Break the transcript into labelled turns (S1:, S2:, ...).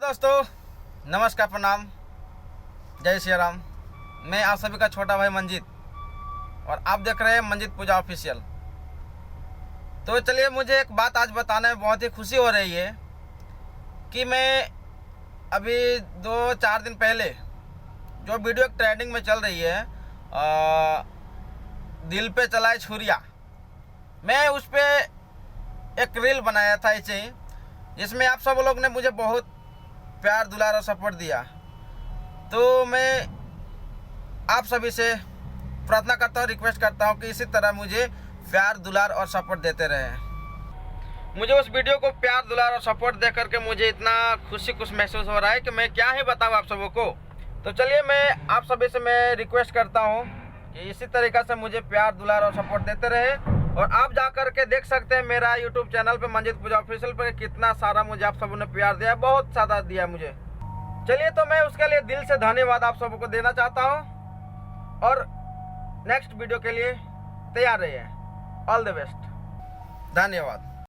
S1: दोस्तों, नमस्कार, प्रणाम, जय श्री राम। मैं आप सभी का छोटा भाई मंजीत और आप देख रहे हैं मंजीत पूजा ऑफिशियल। तो चलिए, मुझे एक बात आज बताने में बहुत ही खुशी हो रही है कि मैं अभी 2-4 दिन पहले जो वीडियो एक ट्रेंडिंग में चल रही है, दिल पे चलाए छुरिया, मैं उस पर एक रील बनाया था ऐसे ही, जिसमें आप सब लोग ने मुझे बहुत प्यार दुलार और सपोर्ट दिया। तो मैं आप सभी से प्रार्थना करता हूँ, रिक्वेस्ट करता हूँ कि इसी तरह मुझे प्यार दुलार और सपोर्ट देते रहें। मुझे उस वीडियो को प्यार दुलार और सपोर्ट दे करके मुझे इतना खुशी महसूस हो रहा है कि मैं क्या ही बताऊँ आप सबों को। तो चलिए, मैं आप सभी से मैं रिक्वेस्ट करता हूँ कि इसी तरीक़ा से मुझे प्यार दुलार और सपोर्ट देते रहे। और आप जा कर के देख सकते हैं मेरा यूट्यूब चैनल पे मंजीत पूजा ऑफिशियल पर कितना सारा मुझे आप सबों ने प्यार दिया, बहुत ज़्यादा दिया मुझे। चलिए, तो मैं उसके लिए दिल से धन्यवाद आप सबों को देना चाहता हूँ और नेक्स्ट वीडियो के लिए तैयार रहिए। ऑल द बेस्ट, धन्यवाद।